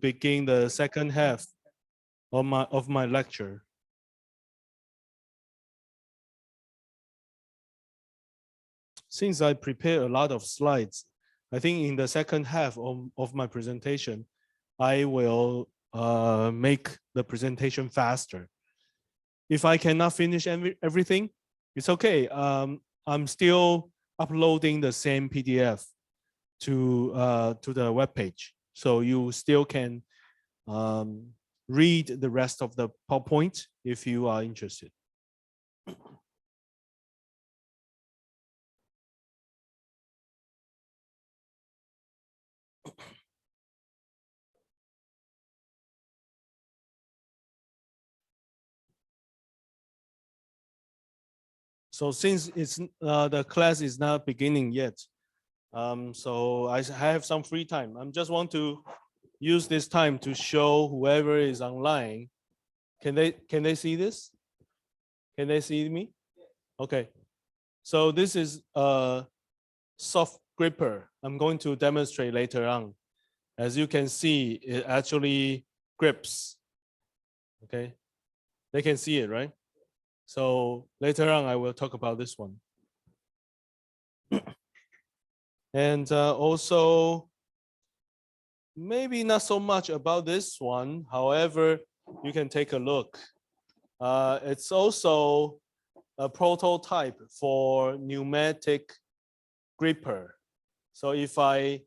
begin the second half of my lecture. Since I prepare a lot of slides, I think in the second half of my presentation, I will make the presentation faster. If I cannot finish everything, it's okay. I'm still uploading the same PDF to the webpage, so you still can read the rest of the PowerPoint if you are interested. So since it's the class is not beginning yet, so I have some free time. I just want to use this time to show whoever is online. Can they see this? Can they see me? Okay. So this is a soft gripper. I'm going to demonstrate later on. As you can see, it actually grips. Okay. They can see it, right? So later on, I will talk about this one. And also, maybe not so much about this one. However, you can take a look. It's also a prototype for pneumatic gripper. So if I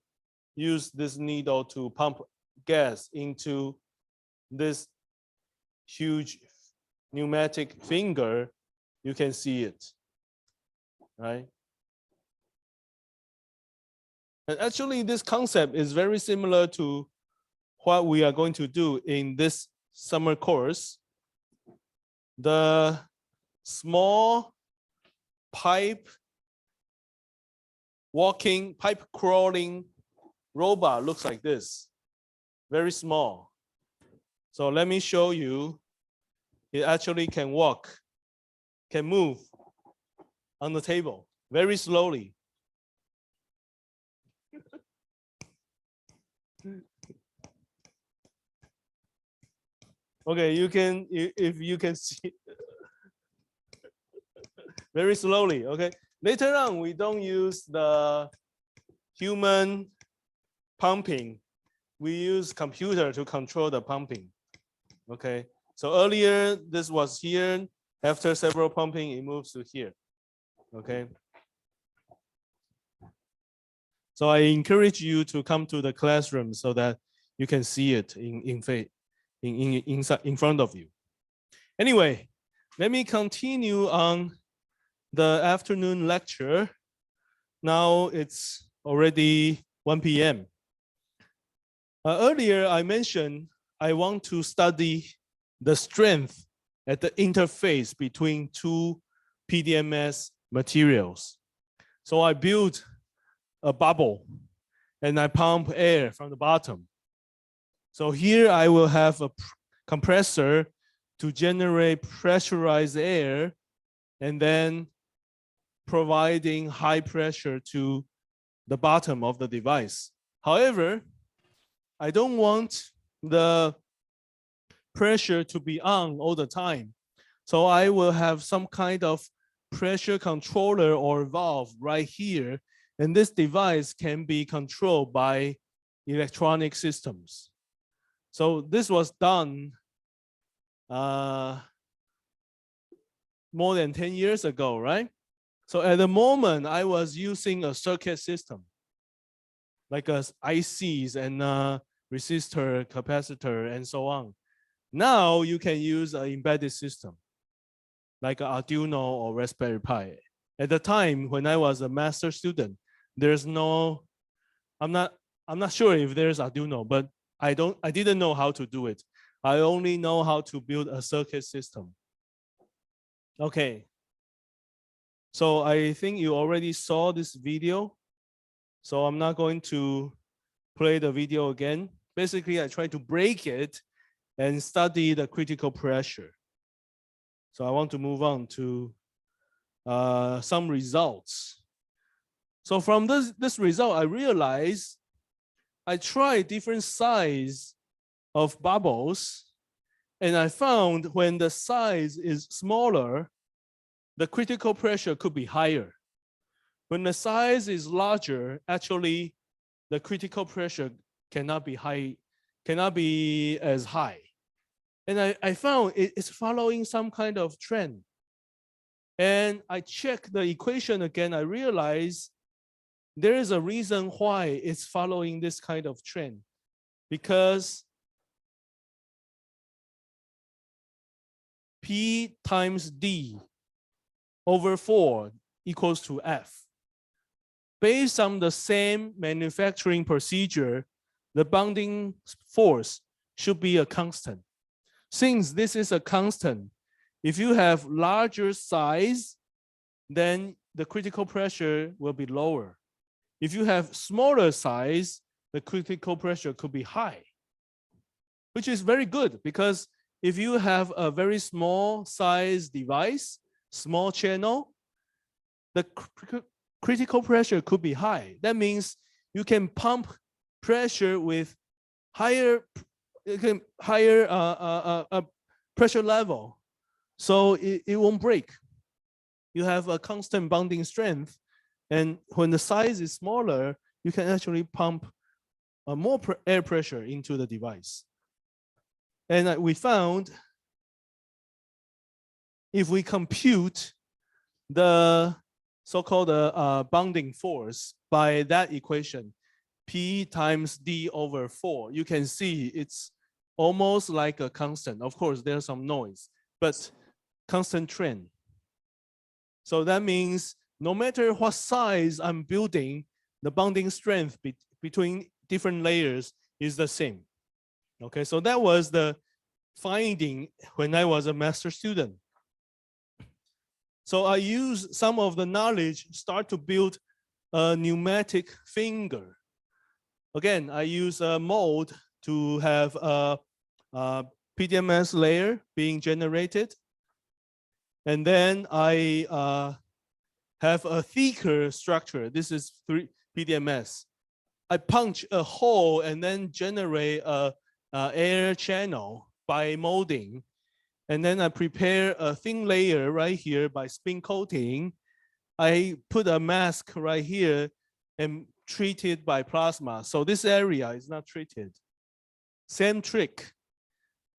use this needle to pump gas into this huge pneumatic finger, you can see it, right? And actually, this concept is very similar to what we are going to do in this summer course. The small pipe crawling robot looks like this, very small. So let me show you. It actually can walk, can move on the table very slowly. Okay, you can, if you can see, very slowly, okay? Later on, we don't use the human pumping. We use computer to control the pumping, okay? So earlier, this was here. After several pumping, it moves to here, okay? So I encourage you to come to the classroom so that you can see it in front of you. Anyway, let me continue on the afternoon lecture. Now it's already 1 p.m. Earlier, I mentioned I want to study the strength at the interface between two PDMS materials. So I built a bubble and I pump air from the bottom. So here I will have a compressor to generate pressurized air and then providing high pressure to the bottom of the device. However, I don't want the pressure to be on all the time. So I will have some kind of pressure controller or valve right here. And this device can be controlled by electronic systems. So this was done more than 10 years ago, right? So at the moment, I was using a circuit system, like ICs and resistor, capacitor, and so on. Now you can use an embedded system, like an Arduino or Raspberry Pi. At the time when I was a master student, there's no, I'm not sure if there's Arduino, but I didn't know how to do it. I only know how to build a circuit system. Okay. So I think you already saw this video. So I'm not going to play the video again. Basically, I try to break it and study the critical pressure. So I want to move on to some results. So from this result, I realized I tried different size of bubbles. And I found when the size is smaller, the critical pressure could be higher. When the size is larger, actually, the critical pressure cannot be as high. And I found it's following some kind of trend. And I checked the equation again, I realized there is a reason why it's following this kind of trend. Because P times D over 4 equals to F. Based on the same manufacturing procedure, the bonding force should be a constant. Since this is a constant, if you have larger size, then the critical pressure will be lower. If you have smaller size, the critical pressure could be high, which is very good because if you have a very small size device, small channel, the critical pressure could be high. That means you can pump pressure with higher pressure level, so it won't break. You have a constant bonding strength, and when the size is smaller, you can actually pump more air pressure into the device. And we found if we compute the so-called bonding force by that equation, P times D over 4, you can see it's almost like a constant. Of course, there's some noise, but constant trend. So that means no matter what size I'm building, the bonding strength between different layers is the same. Okay, so that was the finding when I was a master student. So I use some of the knowledge, start to build a pneumatic finger. Again, I use a mold to have a PDMS layer being generated. And then I have a thicker structure. This is PDMS. I punch a hole and then generate a air channel by molding. And then I prepare a thin layer right here by spin coating. I put a mask right here and treat it by plasma. So this area is not treated. Same trick.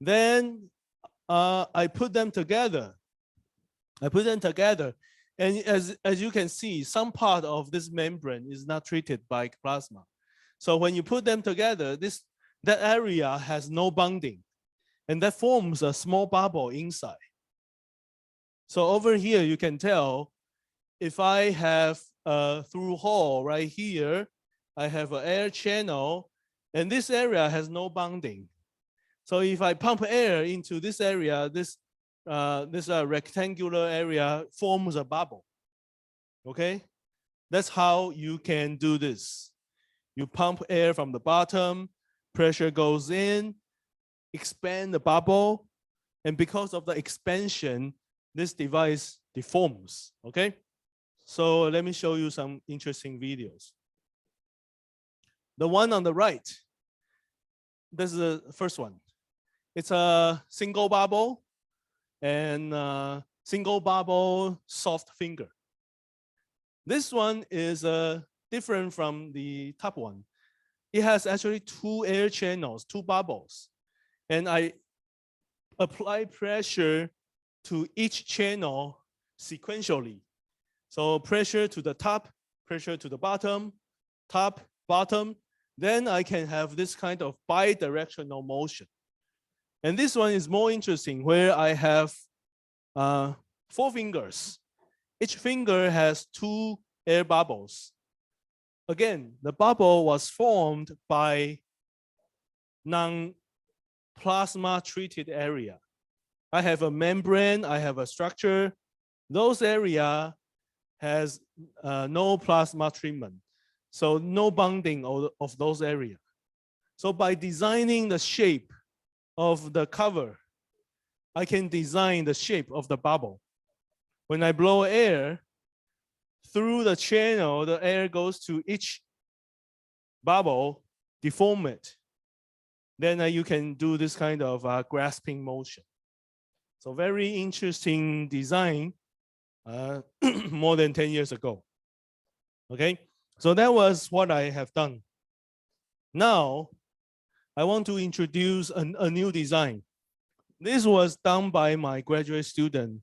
Then I put them together. And as you can see, some part of this membrane is not treated by plasma. So when you put them together, that area has no bonding. And that forms a small bubble inside. So over here, you can tell if I have a through hole right here, I have an air channel, and this area has no bonding. So if I pump air into this area, this rectangular area forms a bubble. Okay? That's how you can do this. You pump air from the bottom, pressure goes in, expand the bubble, and because of the expansion, this device deforms, okay? So let me show you some interesting videos. The one on the right, this is the first one. It's a single bubble and single bubble soft finger. This one is different from the top one. It has actually 2 air channels, 2 bubbles. And I apply pressure to each channel sequentially. So pressure to the top, pressure to the bottom, top, bottom. Then I can have this kind of bidirectional motion. And this one is more interesting where I have 4 fingers. Each finger has 2 air bubbles. Again, the bubble was formed by non-plasma treated area. I have a membrane, I have a structure. Those area has no plasma treatment. So no bonding of those areas. So by designing the shape of the cover, I can design the shape of the bubble. When I blow air through the channel, the air goes to each bubble, deform it. then you can do this kind of grasping motion. So very interesting design more than 10 years ago. Okay, so that was what I have done. Now, I want to introduce a new design. This was done by my graduate student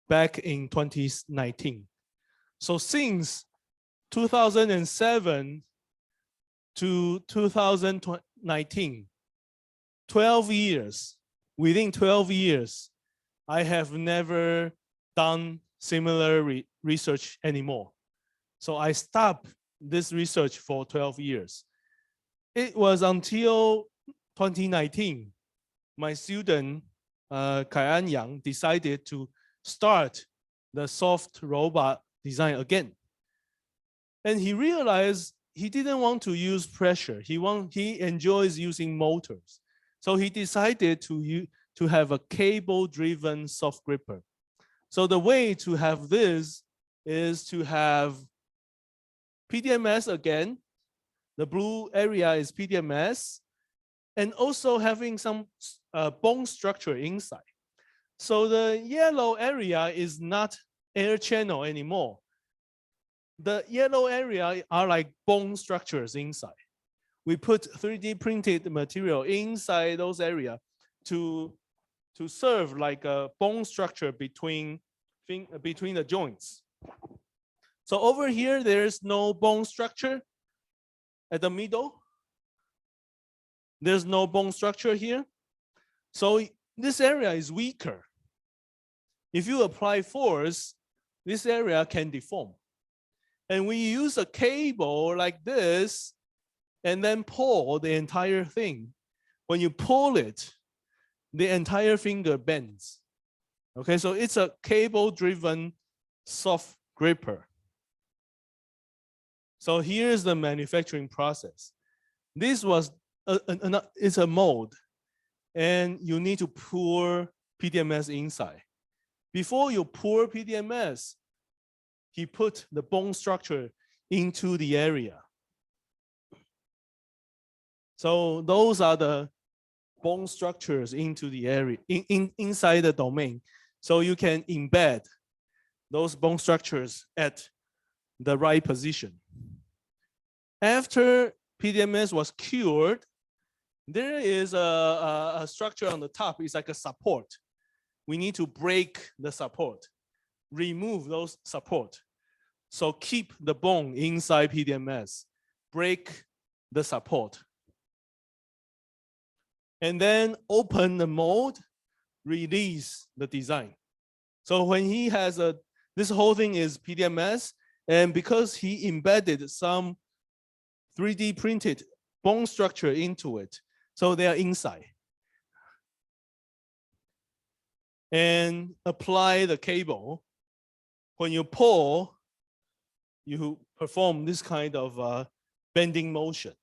back in 2019. So since 2007 to 2019, 12 years, within 12 years, I have never done similar research anymore. So I stopped this research for 12 years. It was until 2019, my student, Kai-An Yang, decided to start the soft robot design again. And he realized he didn't want to use pressure. He enjoys using motors. So he decided to have a cable-driven soft gripper. So the way to have this is to have PDMS again. The blue area is PDMS, and also having some bone structure inside. So the yellow area is not air channel anymore. The yellow area are like bone structures inside. We put 3D printed material inside those areas to serve like a bone structure between the joints. So over here, there's no bone structure at the middle. There's no bone structure here. So this area is weaker. If you apply force, this area can deform. And we use a cable like this and then pull the entire thing. When you pull it, the entire finger bends. Okay, so it's a cable-driven soft gripper. So here's the manufacturing process. This was it's a mold, and you need to pour PDMS inside. Before you pour PDMS, he put the bone structure into the area. So those are the bone structures into the area, inside the domain. So you can embed those bone structures at the right position. After PDMS was cured, there is a structure on the top. It's like a support. We need to break the support, remove those support. So keep the bone inside PDMS, break the support. And then open the mold, release the design. So when he has this whole thing is PDMS, and because he embedded some 3D printed bone structure into it, so they are inside. And apply the cable. When you pull, you perform this kind of bending motion.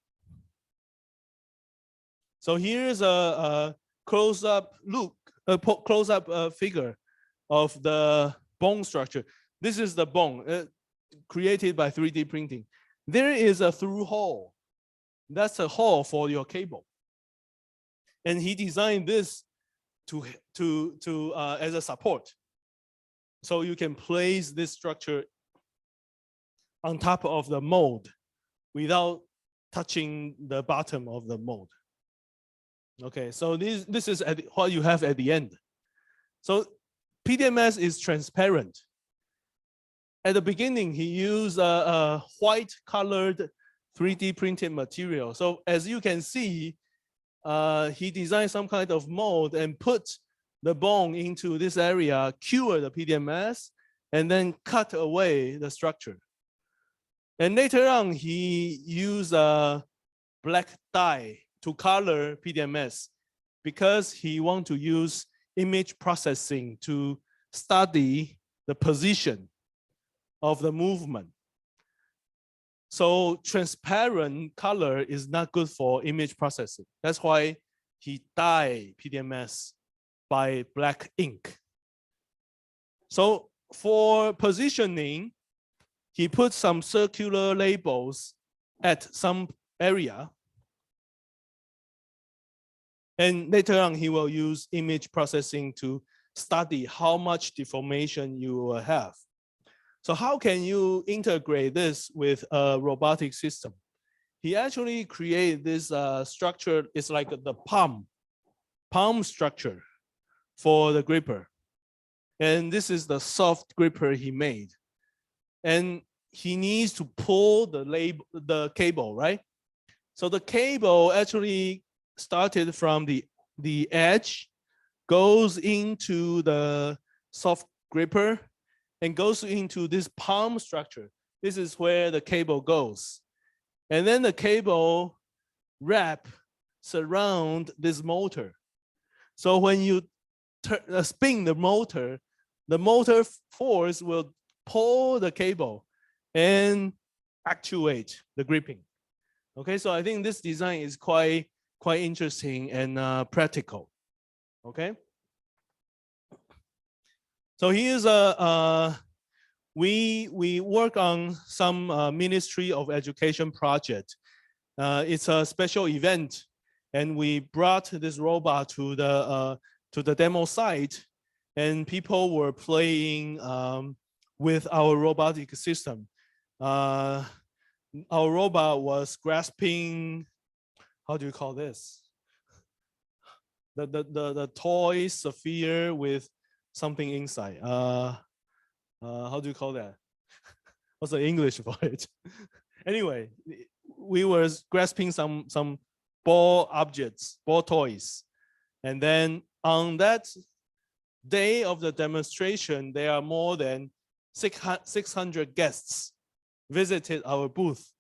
So here's a close-up look, a close-up figure of the bone structure. This is the bone created by 3D printing. There is a through hole. That's a hole for your cable. And he designed this as a support. So you can place this structure on top of the mold without touching the bottom of the mold. Okay, so this is what you have at the end. So PDMS is transparent. At the beginning, he used a white colored 3D printed material. So as you can see, he designed some kind of mold and put the bone into this area, cure the PDMS, and then cut away the structure. And later on, he used a black dye to color PDMS because he wants to use image processing to study the position of the movement. So transparent color is not good for image processing. That's why he dyed PDMS by black ink. So for positioning, he put some circular labels at some area. And later on, he will use image processing to study how much deformation you will have. So how can you integrate this with a robotic system? He actually created this structure. It's like the palm structure for the gripper. And this is the soft gripper he made. And he needs to pull the cable, right? So the cable actually started from the edge, goes into the soft gripper, and goes into this palm structure. This is where the cable goes. And then the cable wrap surround this motor. So when you spin the motor force will pull the cable and actuate the gripping. Okay, so I think this design is quite interesting and practical. Okay. So here's we work on some Ministry of Education project. It's a special event, and we brought this robot to the demo site, and people were playing with our robotic system. Our robot was grasping, how do you call this? The toy sphere with something inside. How do you call that? What's the English for it? Anyway, we were grasping some ball objects, ball toys. And then on that day of the demonstration, there are more than 600 guests visited our booth.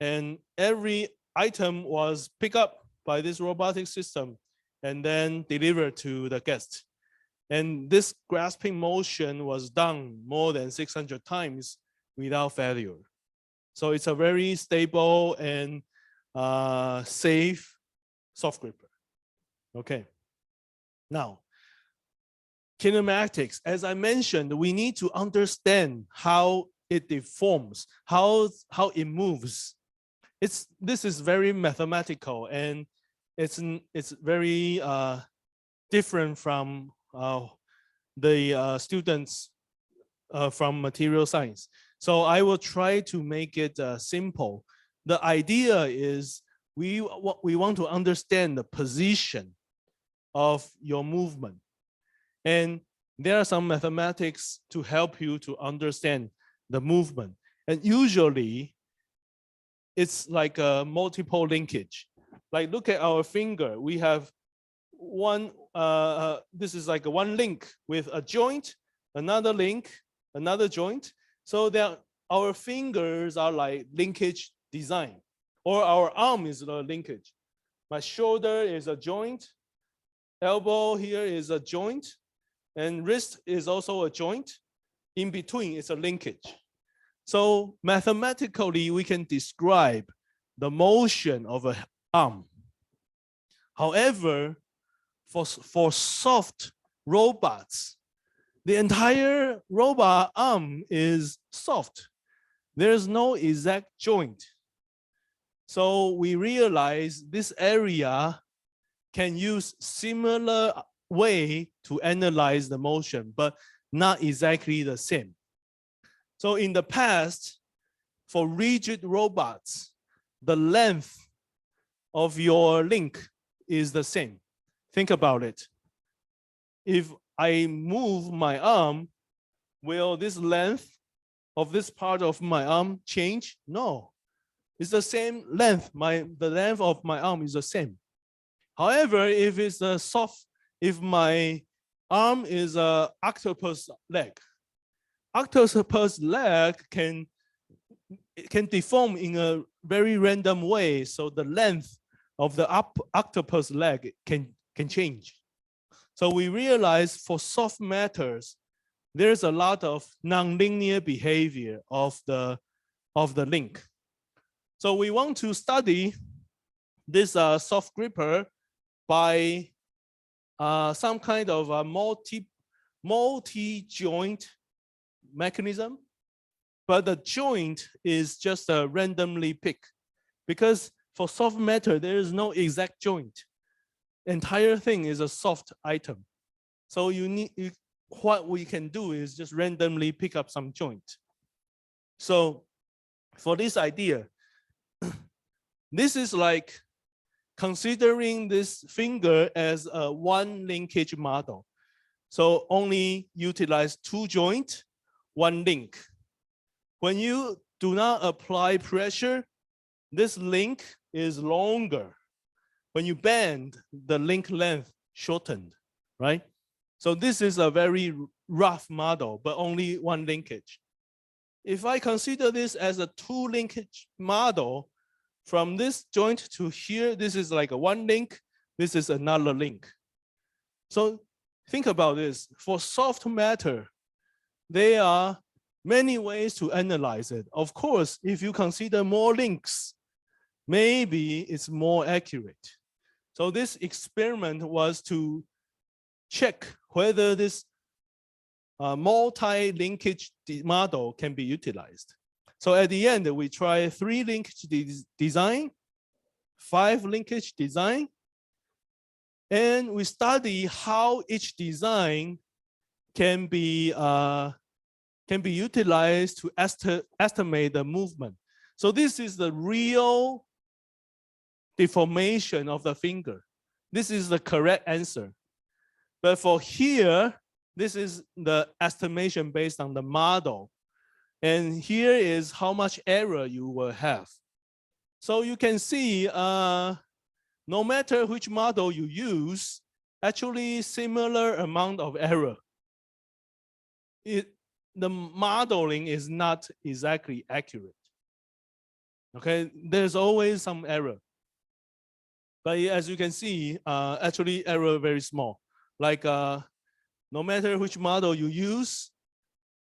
And every item was picked up by this robotic system and then delivered to the guest. And this grasping motion was done more than 600 times without failure. So it's a very stable and safe soft gripper. Okay. Now, kinematics, as I mentioned, we need to understand how it deforms, how it moves. This is very mathematical, and it's very different from the students from material science. So I will try to make it simple. The idea is we want to understand the position of your movement. And there are some mathematics to help you to understand the movement. And usually it's like a multiple linkage. Like look at our finger. We have one, this is like one link with a joint, another link, another joint. So that our fingers are like linkage design, or our arm is the linkage. My shoulder is a joint, elbow here is a joint, and wrist is also a joint. In between is a linkage. So mathematically, we can describe the motion of an arm. However, for soft robots, the entire robot arm is soft. There's no exact joint. So we realize this area can use similar way to analyze the motion, but not exactly the same. So in the past, for rigid robots, the length of your link is the same. Think about it. If I move my arm, will this length of this part of my arm change? No, it's the same length. The length of my arm is the same. However, if it's a soft, if my arm is an octopus leg can deform in a very random way. So the length of the octopus leg can change. So we realize for soft matters, there's a lot of nonlinear behavior of the link. So we want to study this soft gripper by some kind of a multi-joint mechanism, but the joint is just a randomly picked, because for soft matter there is no exact joint. entire thing is a soft item. So what we can do is just randomly pick up some joint. So for this idea, this is like considering this finger as a one linkage model. So only utilize two joints, one link. When you do not apply pressure, this link is longer. When you bend, the link length shortened, right? So this is a very rough model, but only one linkage. If I consider this as a two linkage model, from this joint to here, this is like a one link, this is another link. So think about this. For soft matter, there are many ways to analyze it. Of course, if you consider more links, maybe it's more accurate. So this experiment was to check whether this multi-linkage model can be utilized. So at the end, we try 3 linkage design, 5 linkage design, and we study how each design can be utilized to estimate the movement. So this is the real deformation of the finger. This is the correct answer. But for here, this is the estimation based on the model. And here is how much error you will have. So you can see, no matter which model you use, actually similar amount of error. The modeling is not exactly accurate. Okay, there's always some error. But as you can see, actually error very small. Like no matter which model you use,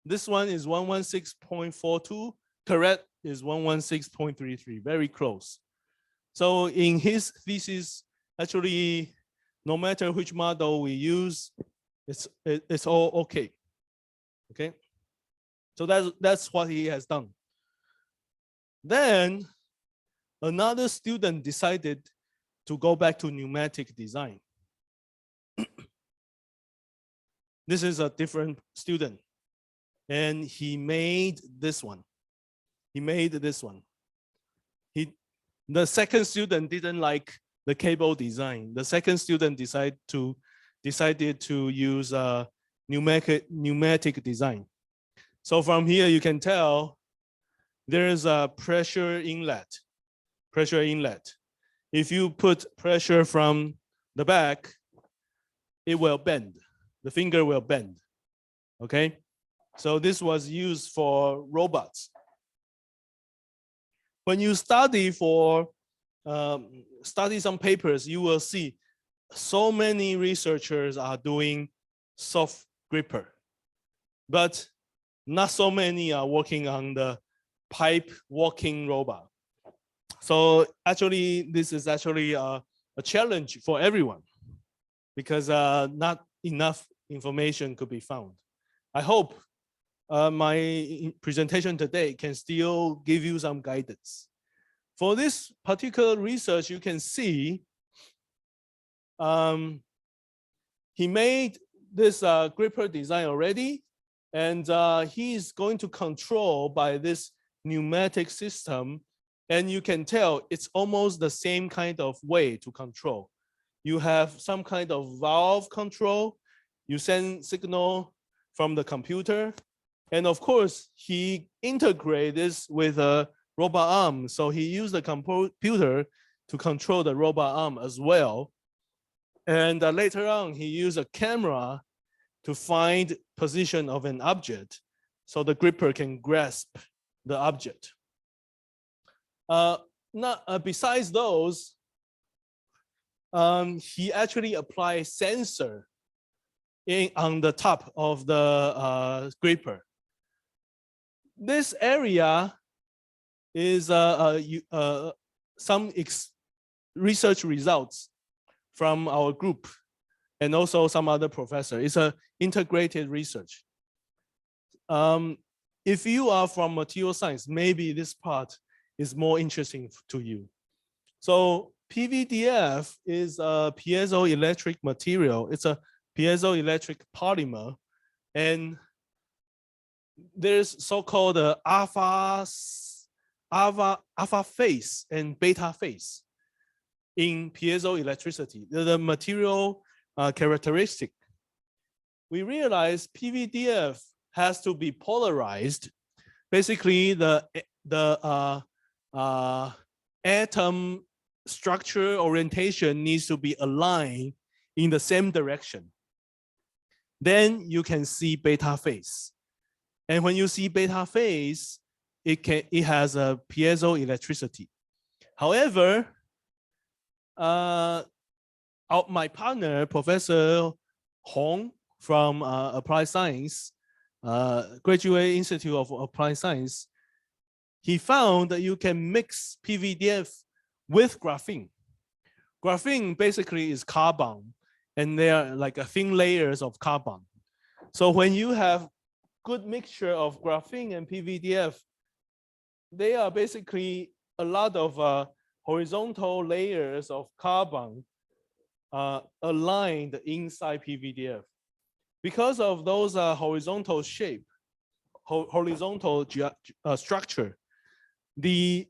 this one is 116.42, correct is 116.33, very close. So in his thesis, actually, no matter which model we use, it's all okay. Okay, so that's what he has done. Then another student decided to go back to pneumatic design. This is a different student. And he made this one. The second student didn't like the cable design. The second student decided to use pneumatic design. So from here you can tell there is a pressure inlet. If you put pressure from the back, it will bend. The finger will bend. Okay. So this was used for robots. When you study some papers, you will see so many researchers are doing soft gripper, but not so many are working on the pipe walking robot. So actually, this is actually a challenge for everyone because not enough information could be found. I hope my presentation today can still give you some guidance. For this particular research, you can see he made this gripper design already, and he's going to control by this pneumatic system, and you can tell it's almost the same kind of way to control. You have some kind of valve control, you send signal from the computer, and of course, he integrated this with a robot arm. So he used the computer to control the robot arm as well. And later on, he used a camera to find position of an object so the gripper can grasp the object. Besides those, he actually applied sensor on the top of the gripper. This area is some research results from our group and also some other professor. It's an integrated research. If you are from material science, maybe this part is more interesting to you. So PVDF is a piezoelectric material. It's a piezoelectric polymer, and there's so-called alpha phase and beta phase in piezoelectricity. The material characteristic. We realize PVDF has to be polarized. Basically, the atom structure orientation needs to be aligned in the same direction. Then you can see beta phase. And when you see beta phase, it has a piezoelectricity. However, my partner, Professor Hong from Applied Science, Graduate Institute of Applied Science, he found that you can mix PVDF with graphene. Graphene basically is carbon, and they are like a thin layers of carbon. So when you have good mixture of graphene and PVDF, they are basically a lot of horizontal layers of carbon aligned inside PVDF. Because of those horizontal shape, horizontal structure, the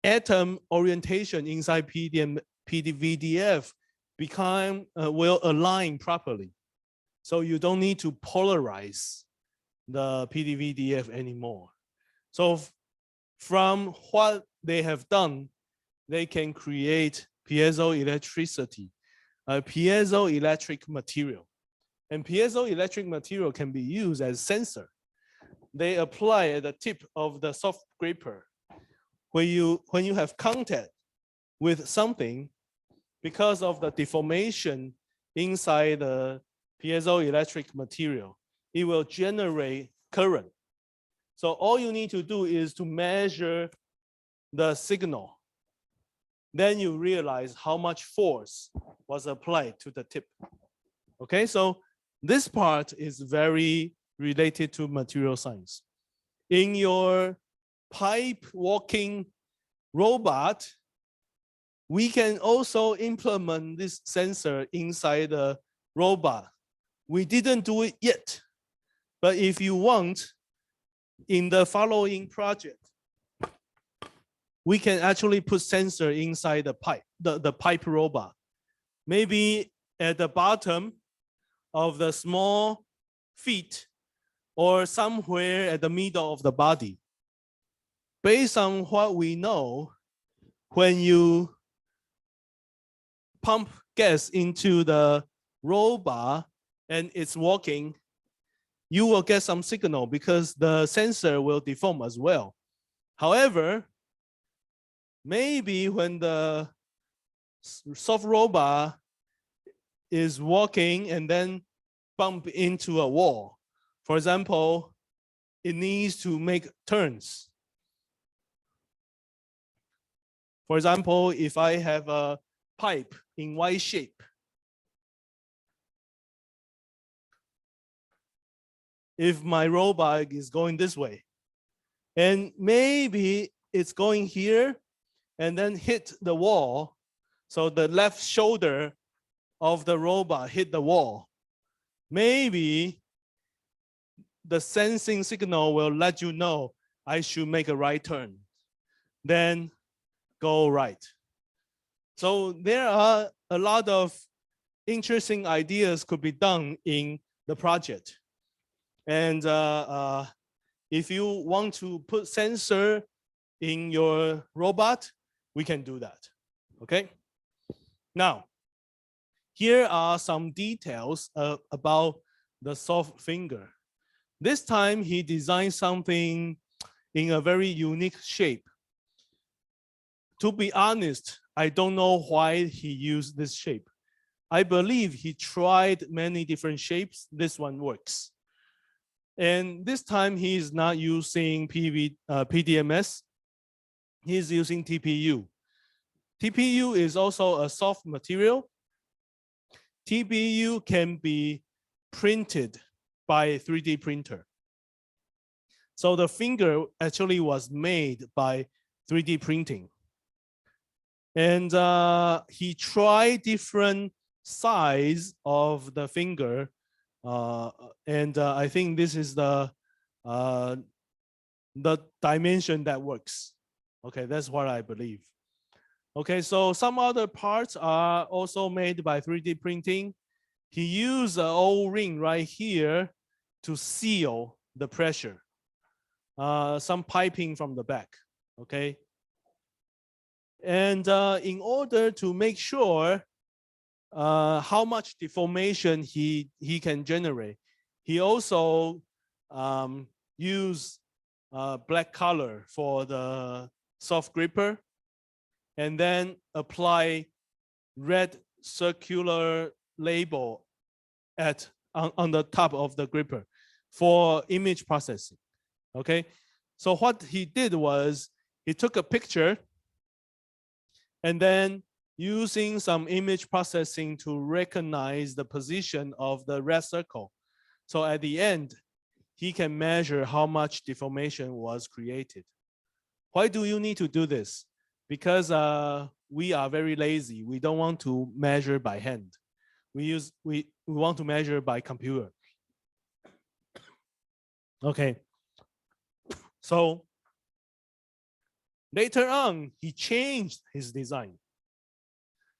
atom orientation inside PVDF will align properly. So you don't need to polarize the PVDF anymore. So from what they have done, they can create piezoelectricity, a piezoelectric material. And piezoelectric material can be used as sensor. They apply at the tip of the soft gripper. When you have contact with something, because of the deformation inside the piezoelectric material, it will generate current. So all you need to do is to measure the signal. Then you realize how much force was applied to the tip. Okay, so this part is very related to material science. In your pipe walking robot, we can also implement this sensor inside the robot. We didn't do it yet, but if you want, in the following project, we can actually put sensor inside the pipe, the pipe robot. Maybe at the bottom of the small feet or somewhere at the middle of the body. Based on what we know, when you pump gas into the robot and it's walking, you will get some signal because the sensor will deform as well. However, maybe when the soft robot is walking and then bump into a wall, for example, it needs to make turns. For example, if I have a pipe in Y shape, if my robot is going this way, and maybe it's going here and then hit the wall, so the left shoulder of the robot hit the wall, maybe the sensing signal will let you know I should make a right turn, then go right. So there are a lot of interesting ideas could be done in the project. And if you want to put sensor in your robot, we can do that, okay? Now, here are some details about the soft finger. This time he designed something in a very unique shape. To be honest, I don't know why he used this shape. I believe he tried many different shapes. This one works. And this time he is not using PDMS. He's using TPU. TPU is also a soft material. TPU can be printed by 3D printer. So the finger actually was made by 3D printing. And he tried different size of the finger. And I think this is the dimension that works. Okay, that's what I believe. Okay, so some other parts are also made by 3D printing. He used an O-ring right here to seal the pressure. Some piping from the back, okay? And in order to make sure how much deformation he can generate, he also used black color for the soft gripper, and then apply red circular label on the top of the gripper for image processing. Okay, so what he did was he took a picture and then using some image processing to recognize the position of the red circle. So at the end, he can measure how much deformation was created. Why do you need to do this? Because we are very lazy. We don't want to measure by hand. We want to measure by computer. Okay. So later on, he changed his design.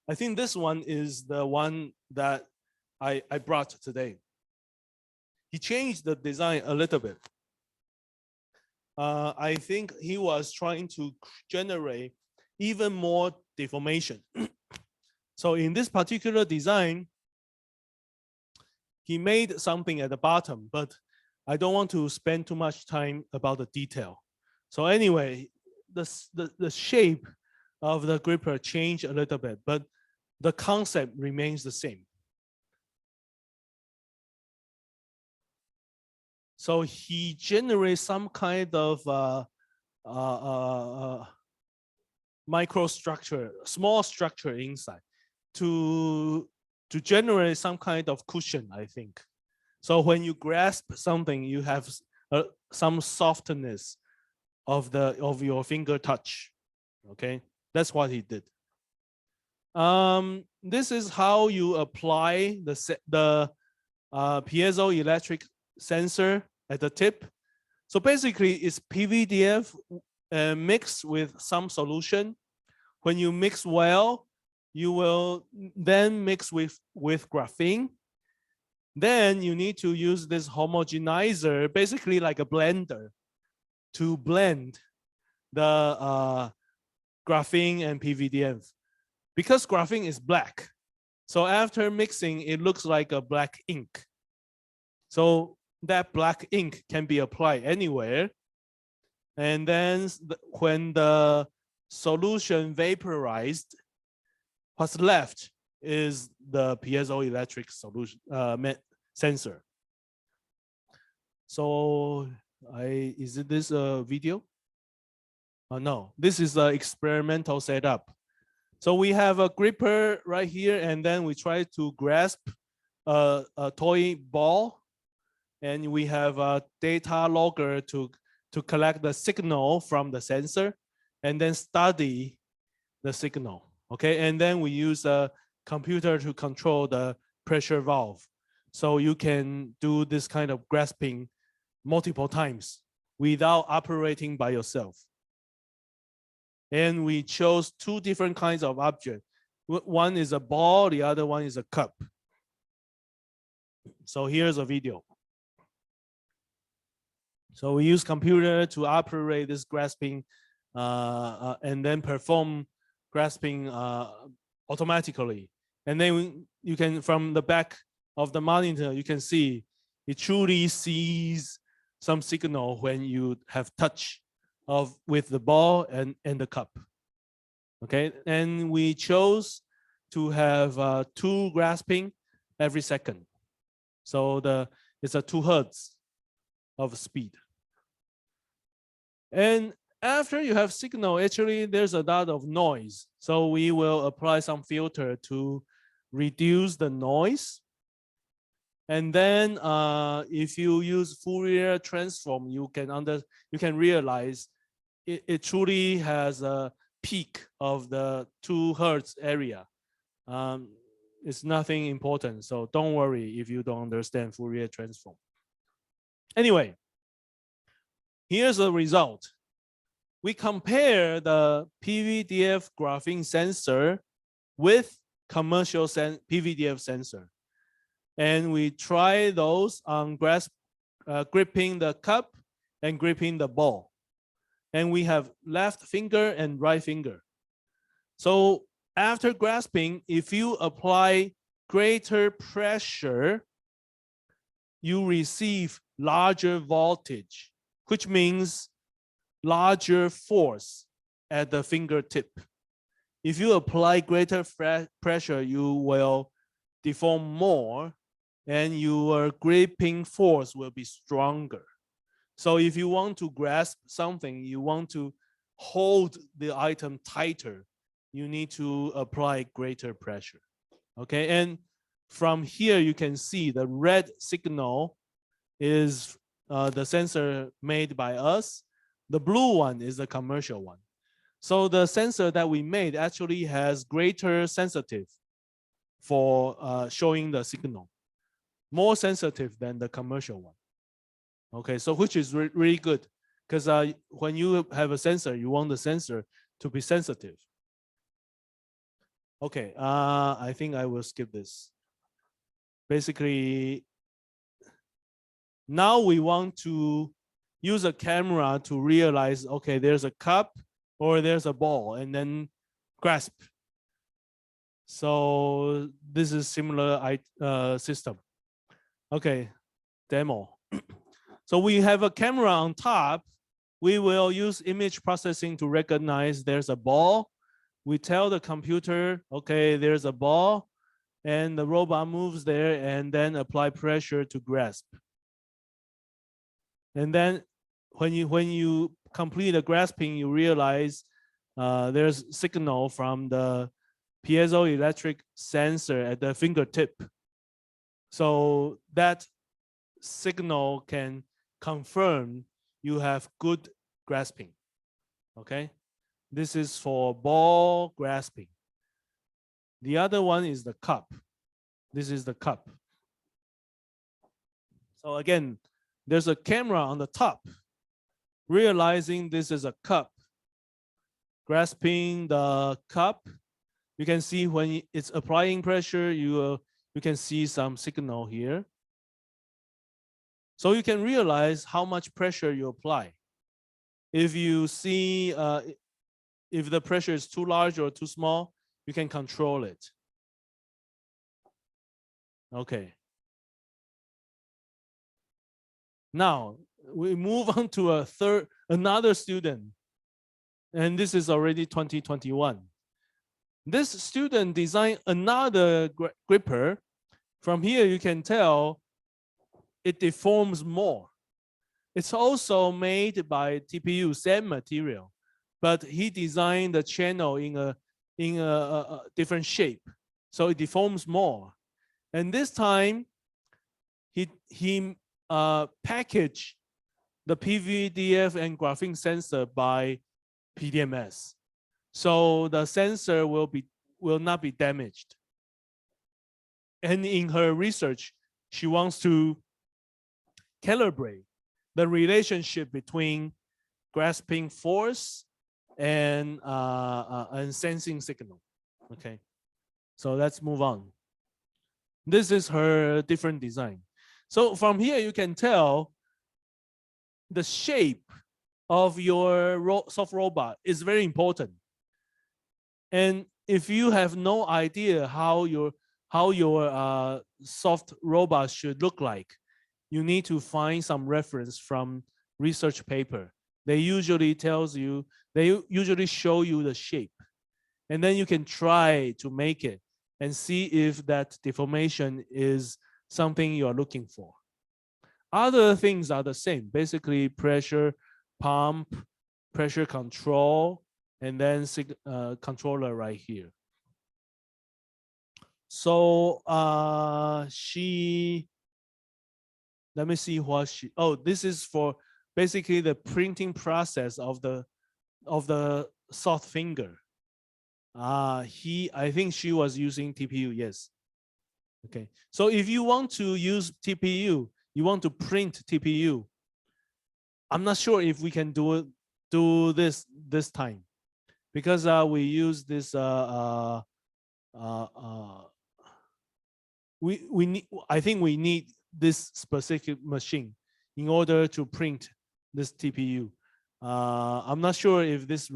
I think this one is the one that I brought today. He changed the design a little bit. I think he was trying to generate even more deformation. So in this particular design, he made something at the bottom, but I don't want to spend too much time about the detail. So anyway, the shape of the gripper changed a little bit, but the concept remains the same. So he generates some kind of microstructure, small structure inside to generate some kind of cushion, I think. So when you grasp something, you have some softness of your finger touch. Okay, that's what he did. This is how you apply the piezoelectric sensor at the tip. So basically, it's PVDF mixed with some solution. When you mix well, you will then mix with graphene. Then you need to use this homogenizer, basically like a blender, to blend the graphene and PVDF. Because graphene is black, so after mixing, it looks like a black ink. So that black ink can be applied anywhere. And then when the solution vaporized, what's left is the piezoelectric solution sensor. So is it this video? No, this is an experimental setup. So we have a gripper right here, and then we try to grasp a toy ball, and we have a data logger to collect the signal from the sensor and then study the signal. Okay, and then we use a computer to control the pressure valve. So you can do this kind of grasping multiple times without operating by yourself. And we chose two different kinds of objects. One is a ball, the other one is a cup. So here's a video. So we use computer to operate this grasping and then perform grasping automatically. And then you can, from the back of the monitor, you can see it truly sees some signal when you have touch with the ball and the cup. Okay, and we chose to have 2 grasping every second. So it's a 2 hertz of speed. And after you have signal, actually there's a lot of noise. So we will apply some filter to reduce the noise. And then if you use Fourier transform, you can realize it truly has a peak of the 2 hertz area. It's nothing important, so don't worry if you don't understand Fourier transform. Anyway, here's the result. We compare the PVDF graphene sensor with commercial PVDF sensor. And we try those on gripping the cup and gripping the ball. And we have left finger and right finger. So after grasping, if you apply greater pressure, you receive larger voltage, which means larger force at the fingertip. If you apply greater pressure, you will deform more and your gripping force will be stronger. So if you want to grasp something, you want to hold the item tighter, you need to apply greater pressure. Okay, and from here you can see the red signal is the sensor made by us. The blue one is the commercial one. So the sensor that we made actually has greater sensitive for showing the signal, more sensitive than the commercial one. Okay, so which is really good, because when you have a sensor, you want the sensor to be sensitive. Okay, I think I will skip this. Basically, now we want to use a camera to realize, okay, there's a cup or there's a ball, and then grasp. So this is similar system. Okay, demo. So we have a camera on top. We will use image processing to recognize there's a ball. We tell the computer, okay, there's a ball, and the robot moves there and then apply pressure to grasp. And then when you complete the grasping, you realize there's signal from the piezoelectric sensor at the fingertip. So that signal can confirm you have good grasping. Okay, this is for ball grasping. The other one is the cup. This is the cup. So again, there's a camera on the top, realizing this is a cup. Grasping the cup, you can see when it's applying pressure, you can see some signal here. So you can realize how much pressure you apply. If you see if the pressure is too large or too small, you can control it. Okay. Now we move on to another student, and this is already 2021. This student designed another gripper. From here you can tell it deforms more. It's also made by TPU, same material, but he designed the channel in a different shape, so it deforms more. And this time, he packaged the PVDF and graphene sensor by PDMS, so the sensor will not be damaged. And in her research, she wants to calibrate the relationship between grasping force and sensing signal. Okay, so let's move on. This is her different design. So from here you can tell the shape of your soft robot is very important. And if you have no idea how your soft robot should look like, you need to find some reference from research paper. They usually show you the shape, and then you can try to make it and see if that deformation is something you are looking for. Other things are the same, basically pressure pump, pressure control, and then controller right here. So let me see what this is for basically the printing process of the of the soft finger. I think she was using TPU, yes. Okay, so if you want to use TPU, you want to print TPU, I'm not sure if we can do this time, because we use this we need, I think we need this specific machine in order to print this TPU. I'm not sure if this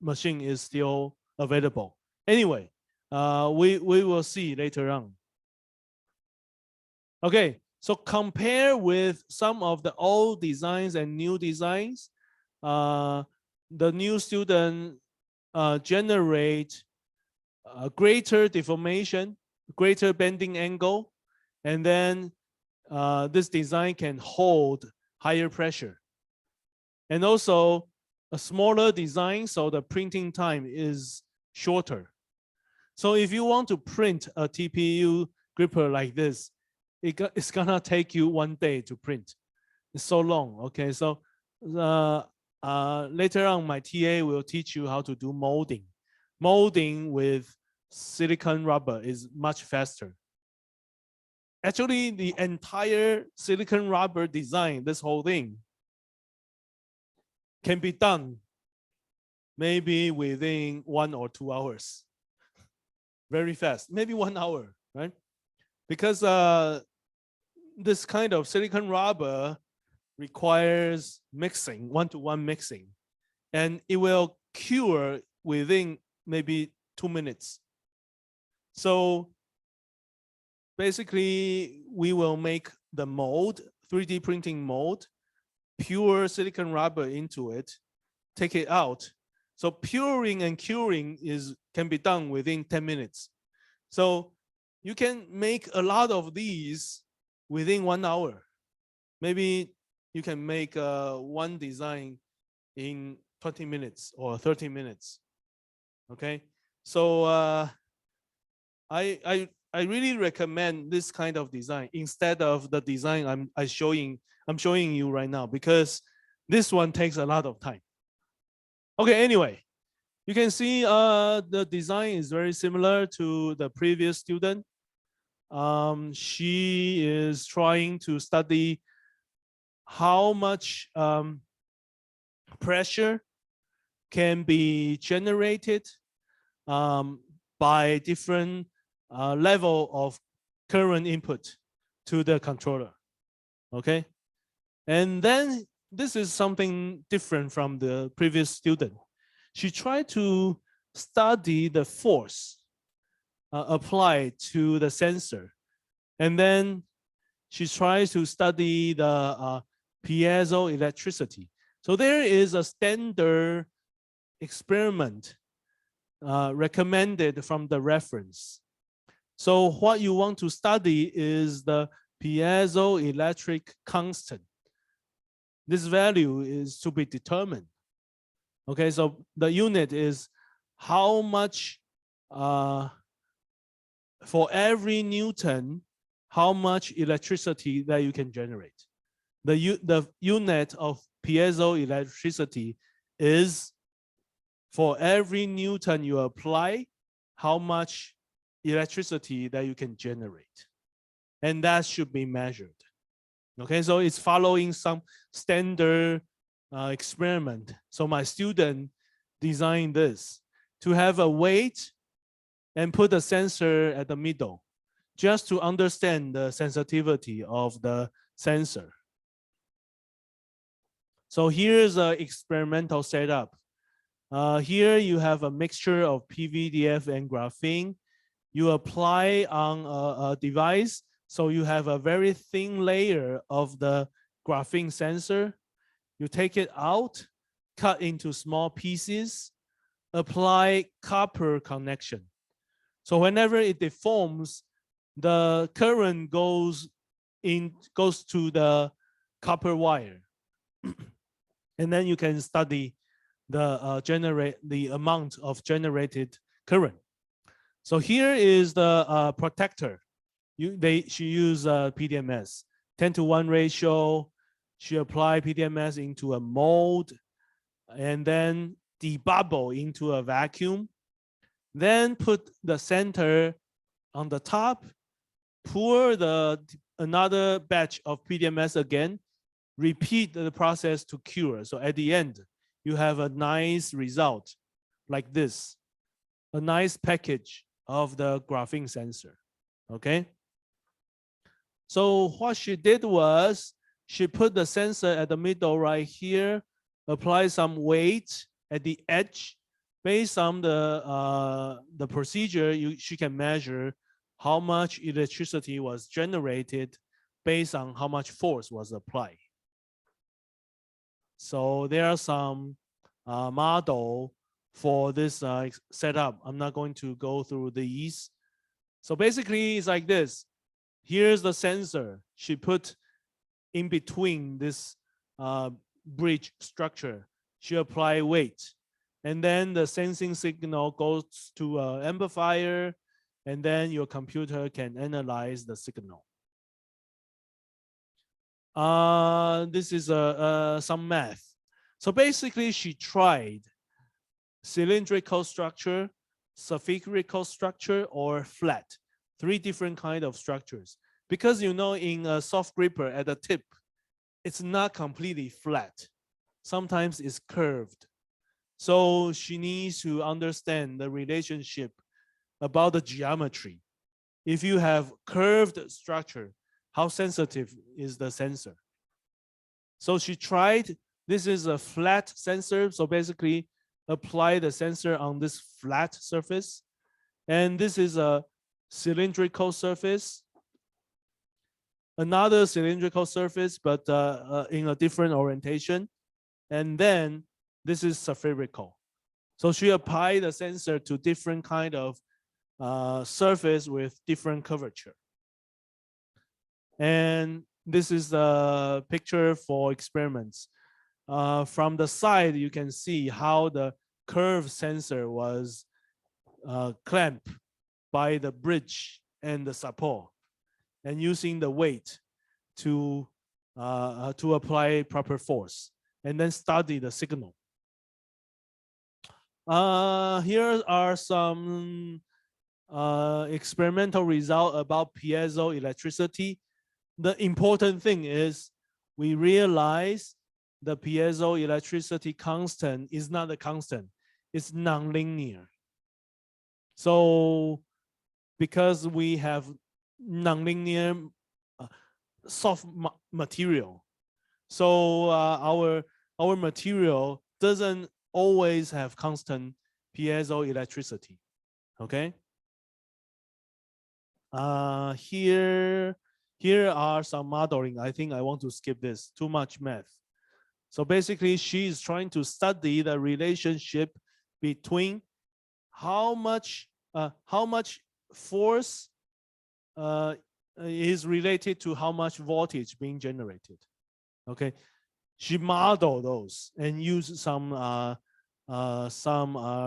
machine is still available. Anyway, we will see later on. Okay, so compare with some of the old designs and new designs. The new student generate greater deformation, greater bending angle, and then this design can hold higher pressure. And also a smaller design, so the printing time is shorter. So if you want to print a TPU gripper like this, it's gonna take you 1 day to print. It's so long, okay? So later on, my TA will teach you how to do molding. Molding with silicon rubber is much faster. Actually, the entire silicon rubber design, this whole thing, can be done maybe within 1 or 2 hours. Very fast, maybe 1 hour, right? Because this kind of silicon rubber requires mixing, 1-to-1 mixing, and it will cure within maybe 2 minutes. So basically, we will make the mold, 3D printing mold, pure silicon rubber into it, take it out. So puring and curing can be done within 10 minutes. So you can make a lot of these within 1 hour. Maybe you can make one design in 20 minutes or 30 minutes. Okay, so I really recommend this kind of design instead of the design I'm showing you right now, because this one takes a lot of time. Okay, anyway, you can see the design is very similar to the previous student. She is trying to study how much pressure can be generated by different level of current input to the controller. Okay, and then this is something different from the previous student. She tried to study the force applied to the sensor, and then she tries to study the piezoelectricity. So there is a standard experiment recommended from the reference. So what you want to study is the piezoelectric constant. This value is to be determined. Okay, so the unit is how much, for every Newton, how much electricity that you can generate. The unit of piezoelectricity is for every Newton you apply, how much electricity that you can generate. And that should be measured. Okay, so it's following some standard experiment. So my student designed this to have a weight and put a sensor at the middle, just to understand the sensitivity of the sensor. So here's an experimental setup. Here you have a mixture of PVDF and graphene. You apply on a device, so you have a very thin layer of the graphene sensor. You take it out, cut into small pieces, apply copper connection. So whenever it deforms, the current goes to the copper wire. And then you can study the amount of generated current. So here is the protector. She used PDMS, 10-to-1 ratio. She applied PDMS into a mold, and then debubble into a vacuum, then put the center on the top, pour another batch of PDMS again, repeat the process to cure. So at the end, you have a nice result like this, a nice package of the graphene sensor, okay? So what she did was she put the sensor at the middle right here, apply some weight at the edge. Based on the procedure, she can measure how much electricity was generated based on how much force was applied. So there are some model for this setup. I'm not going to go through these. So basically, it's like this. Here's the sensor she put in between this bridge structure. She apply weight. And then the sensing signal goes to an amplifier, and then your computer can analyze the signal. This is some math. So basically, she tried cylindrical structure, spherical structure, or flat. 3 different kind of structures. Because you know, in a soft gripper at the tip, it's not completely flat. Sometimes it's curved. So she needs to understand the relationship about the geometry. If you have curved structure, how sensitive is the sensor? So she tried, this is a flat sensor. So basically apply the sensor on this flat surface. And this is a cylindrical surface. Another cylindrical surface, but in a different orientation. And then this is spherical. So she applied the sensor to different kind of surface with different curvature. And this is the picture for experiments. From the side, you can see how the curved sensor was clamped by the bridge and the support, and using the weight to apply proper force, and then study the signal. Here are some experimental results about piezoelectricity. The important thing is we realize the piezoelectricity constant is not a constant, it's nonlinear. So because we have nonlinear soft material, so our material doesn't always have constant piezoelectricity. Okay. Here are some modeling. I think I want to skip this. Too much math. So basically, she is trying to study the relationship between how much force is related to how much voltage being generated. Okay, she modeled those and used some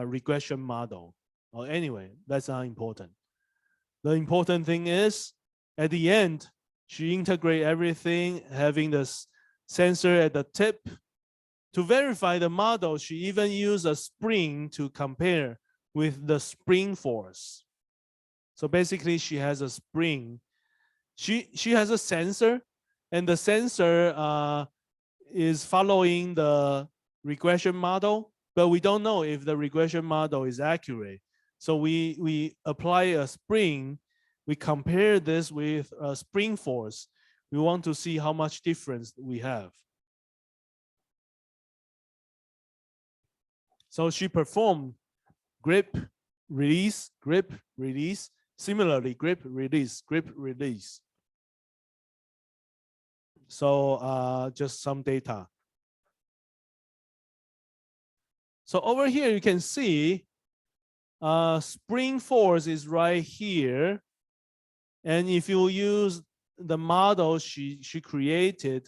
regression model. Oh, anyway, that's not important. The important thing is, at the end, she integrate everything, having this sensor at the tip. To verify the model, she even used a spring to compare with the spring force. So basically, she has a spring. She has a sensor, and the sensor is following the regression model, but we don't know if the regression model is accurate. So we apply a spring, we compare this with a spring force. We want to see how much difference we have. So she performed grip, release, grip, release. Similarly, grip, release, grip, release. So just some data. So over here, you can see spring force is right here. And if you use the model she created,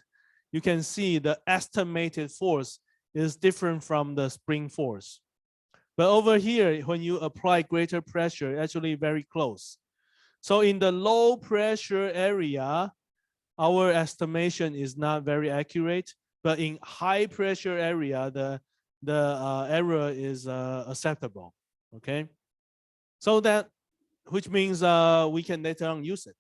you can see the estimated force is different from the spring force. But over here, when you apply greater pressure, actually very close. So in the low pressure area, our estimation is not very accurate, but in high pressure area, the error is acceptable. Okay, so that, which means we can later on use it.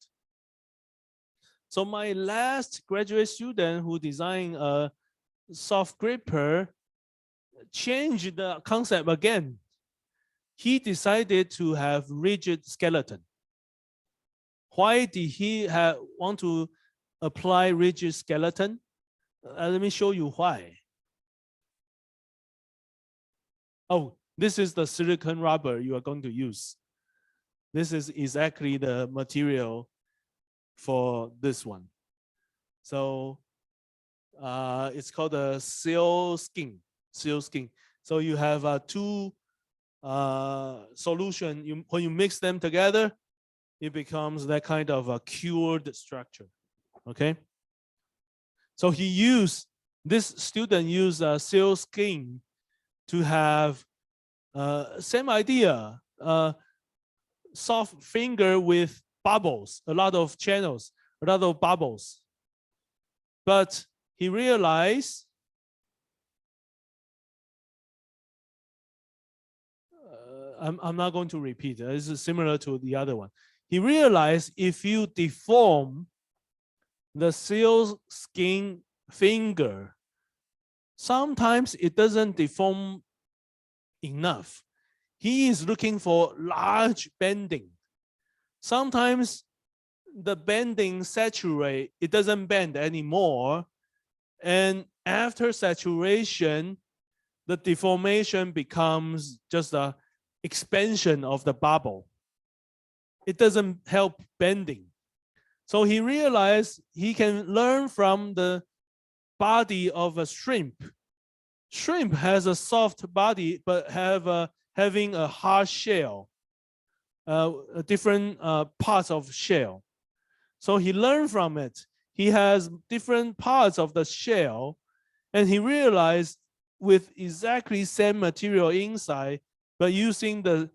So my last graduate student who designed a soft gripper changed the concept again. He decided to have rigid skeleton. Why did he want to apply rigid skeleton? Let me show you why. Oh, this is the silicon rubber you are going to use. This is exactly the material for this one. So it's called a seal skin. Seal skin. So you have two solution. When you mix them together, it becomes that kind of a cured structure. Okay. So this student used a seal skin to have same idea, soft finger with bubbles, a lot of channels, a lot of bubbles. But he realized I'm not going to repeat it. This is similar to the other one. He realized if you deform the seal skin finger, sometimes it doesn't deform enough. He is looking for large bending. Sometimes the bending saturate, it doesn't bend anymore. And after saturation, the deformation becomes just an expansion of the bubble. It doesn't help bending. So he realized he can learn from the body of a shrimp. Shrimp has a soft body, but having a hard shell, different parts of shell. So he learned from it. He has different parts of the shell, and he realized with exactly same material inside, but using the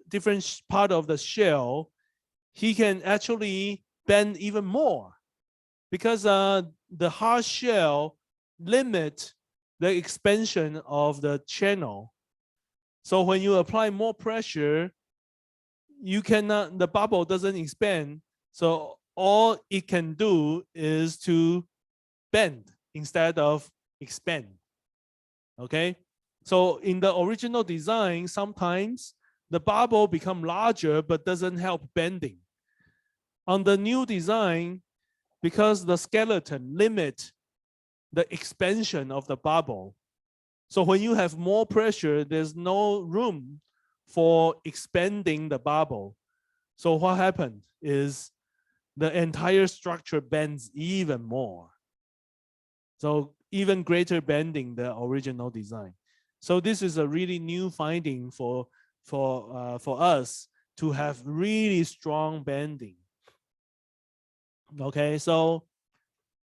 different part of the shell, he can actually bend even more, because the hard shell limit the expansion of the channel. So when you apply more pressure, you cannot, the bubble doesn't expand. So all it can do is to bend instead of expand. Okay. So in the original design, sometimes the bubble become larger but doesn't help bending. On the new design, because the skeleton limit the expansion of the bubble, so when you have more pressure, there's no room for expanding the bubble. So what happened is the entire structure bends even more. So even greater bending the original design. So this is a really new finding for us to have really strong bending. Okay, so,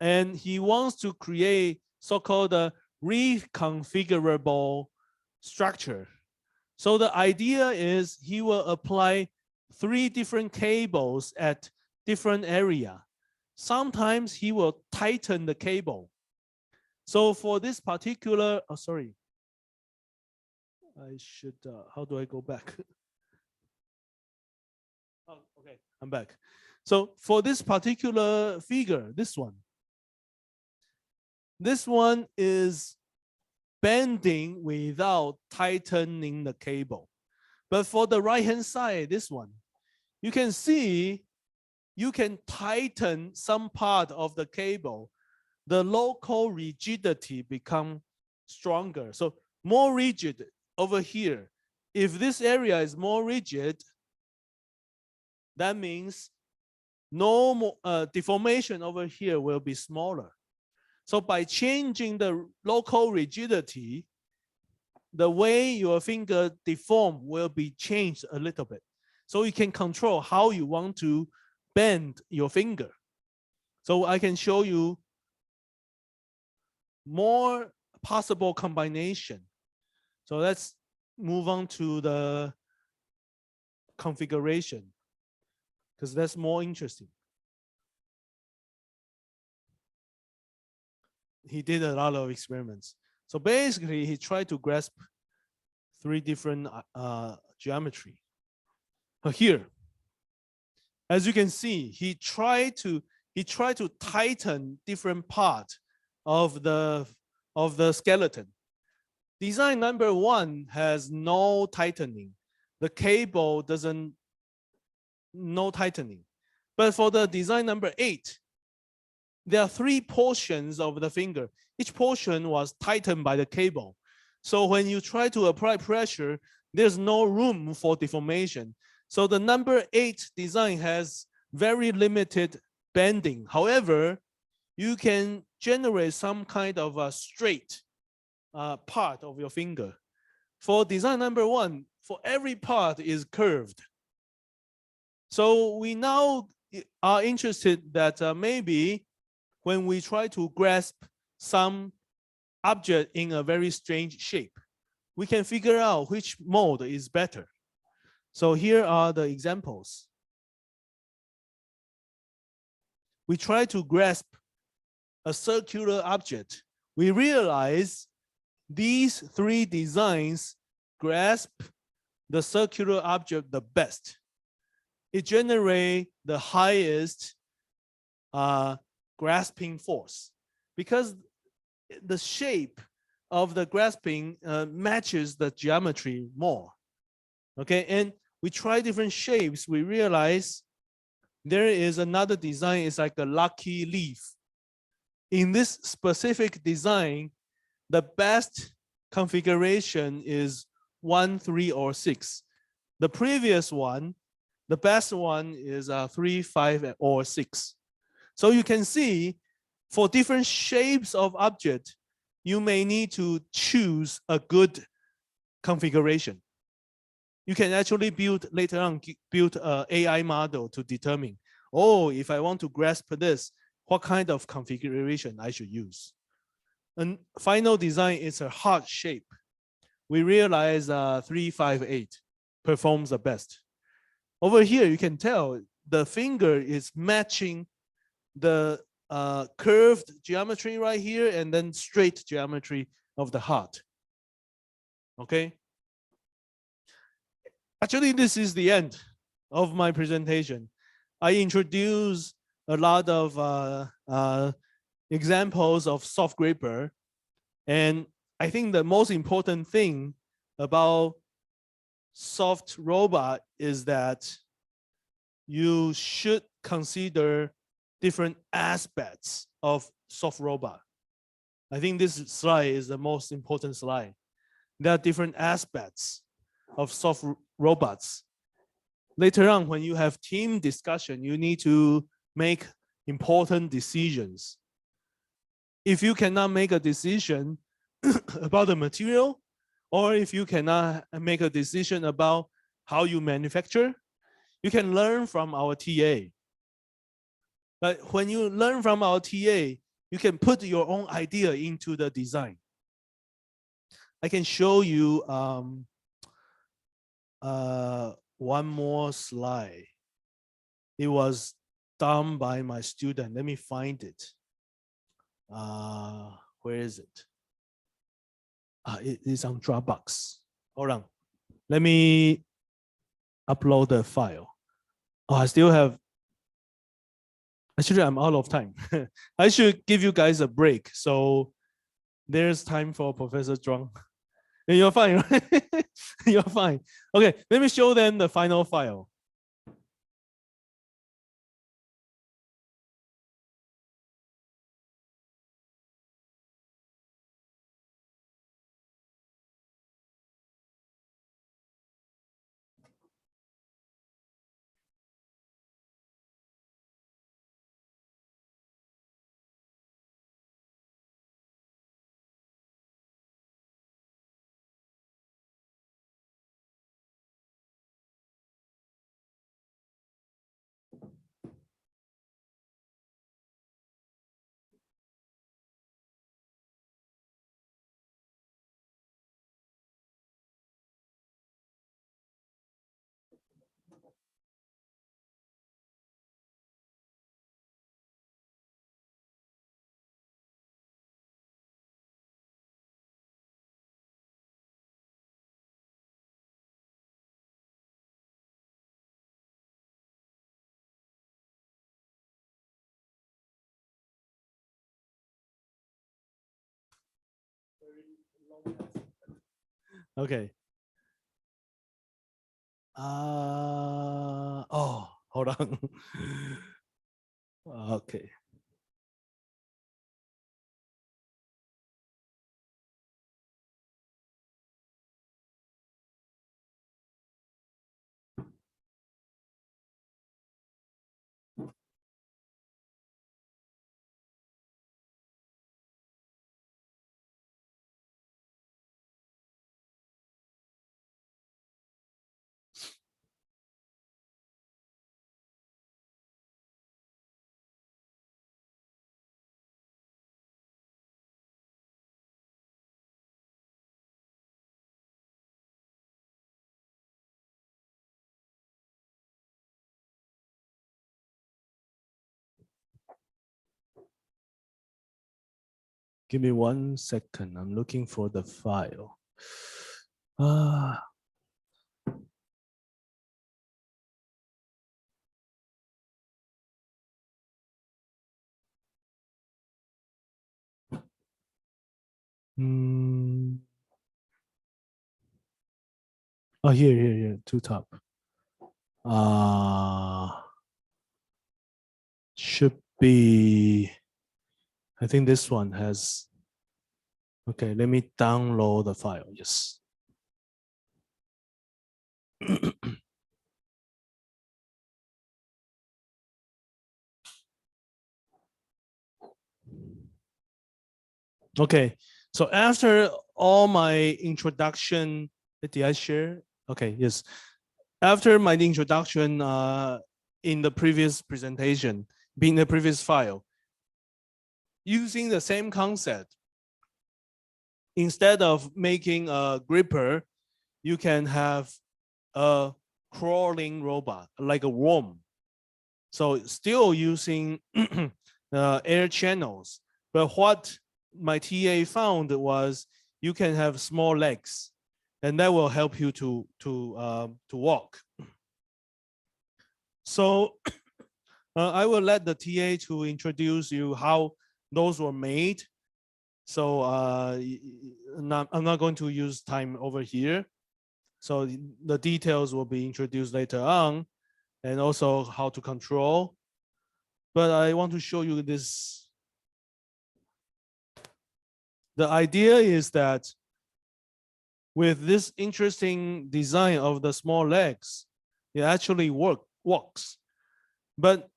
and he wants to create so-called a reconfigurable structure. So the idea is he will apply 3 different cables at different area. Sometimes he will tighten the cable. So for this particular, oh, sorry. I should, how do I go back? Oh, okay, I'm back. So for this particular figure, this one is bending without tightening the cable. But for the right-hand side, this one, you can see you can tighten some part of the cable. The local rigidity become stronger. So more rigid over here. If this area is more rigid, that means no more deformation over here will be smaller. So by changing the local rigidity, the way your finger deform will be changed a little bit. So you can control how you want to bend your finger. So I can show you more possible combination. So let's move on to the configuration, because that's more interesting. He did a lot of experiments. So basically, he tried to grasp 3 different geometry. Here, as you can see, he tried to tighten different part of the skeleton. Design number 1 has no tightening. The cable doesn't no tightening. But for the design number 8, there are 3 portions of the finger. Each portion was tightened by the cable. So when you try to apply pressure, there's no room for deformation. So the number 8 design has very limited bending. However, you can generate some kind of a straight part of your finger. For design number 1, for every part is curved. So we now are interested that maybe when we try to grasp some object in a very strange shape, we can figure out which mode is better. So here are the examples. We try to grasp a circular object. We realize these 3 designs grasp the circular object the best. It generates the highest grasping force because the shape of the grasping matches the geometry more. Okay, and we try different shapes. We realize there is another design. It's like a lucky leaf. In this specific design, the best configuration is 1, 3, or 6. The previous one, the best one is 3, 5, or 6. So you can see for different shapes of object, you may need to choose a good configuration. You can actually later on build an AI model to determine, oh, if I want to grasp this, what kind of configuration I should use. And final design is a heart shape. We realize 3, 5, 8 performs the best. Over here, you can tell the finger is matching the curved geometry right here and then straight geometry of the heart. Okay. Actually, this is the end of my presentation. I introduced a lot of examples of soft gripper. And I think the most important thing about soft robot is that you should consider different aspects of soft robot. I think this slide is the most important slide. There are different aspects of soft robots. Later on, when you have team discussion, you need to make important decisions. If you cannot make a decision about the material, or if you cannot make a decision about how you manufacture, you can learn from our TA. But when you learn from our TA, you can put your own idea into the design. I can show you one more slide. It was done by my student. Let me find it. Where is it? It is on Dropbox. Hold on. Let me upload the file. Oh, I still have. Actually, I'm out of time. I should give you guys a break. So there's time for Professor Zhuang. You're fine, right? You're fine. Okay, let me show them the final file. Okay. Oh, hold on. Okay. Give me 1 second. I'm looking for the file. Ah. Oh, here, two top. Should be, I think this one has, okay, let me download the file, yes. Okay, so after all my introduction, did I share? Okay, yes. After my introduction in the previous presentation, in the previous file, using the same concept, instead of making a gripper, you can have a crawling robot, like a worm. So still using air channels. But what my TA found was you can have small legs, and that will help you to walk. So I will let the TA to introduce you how those were made. So I'm not going to use time over here. So the details will be introduced later on, and also how to control. But I want to show you this. The idea is that with this interesting design of the small legs, it actually works. But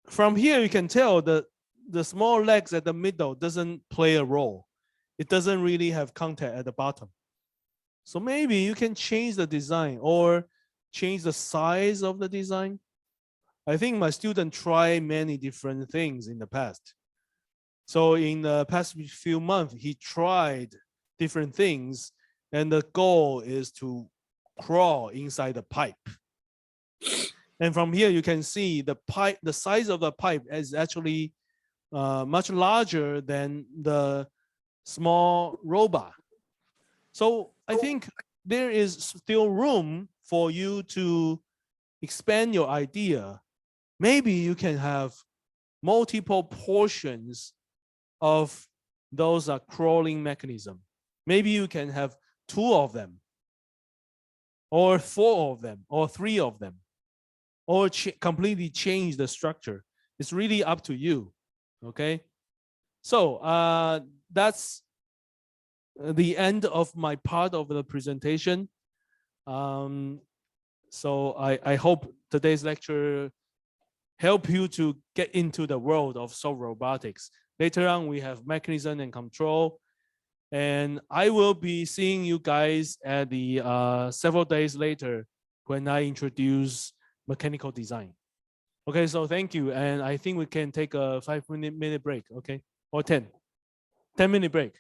from here, you can tell that the small legs at the middle doesn't play a role. It doesn't really have contact at the bottom. So maybe you can change the design or change the size of the design. I think my student tried many different things in the past. So in the past few months, he tried different things, and the goal is to crawl inside the pipe. And from here, you can see the pipe, the size of the pipe is actually much larger than the small robot. So I think there is still room for you to expand your idea. Maybe you can have multiple portions of those crawling mechanism. Maybe you can have 2 of them, or 4 of them, or 3 of them, or completely change the structure. It's really up to you. Okay. So that's the end of my part of the presentation. So I hope today's lecture help you to get into the world of soft robotics. Later on, we have mechanism and control. And I will be seeing you guys at the several days later when I introduce mechanical design. Okay, so thank you. And I think we can take a 5-minute break, okay? Or 10-minute break.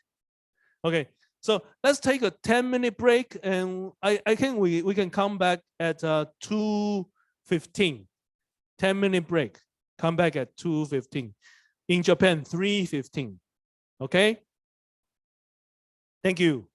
Okay, so let's take a 10-minute break, and I think we can come back at 2:15. 10-minute break. Come back at 2:15. In Japan, 3:15. Okay? Thank you.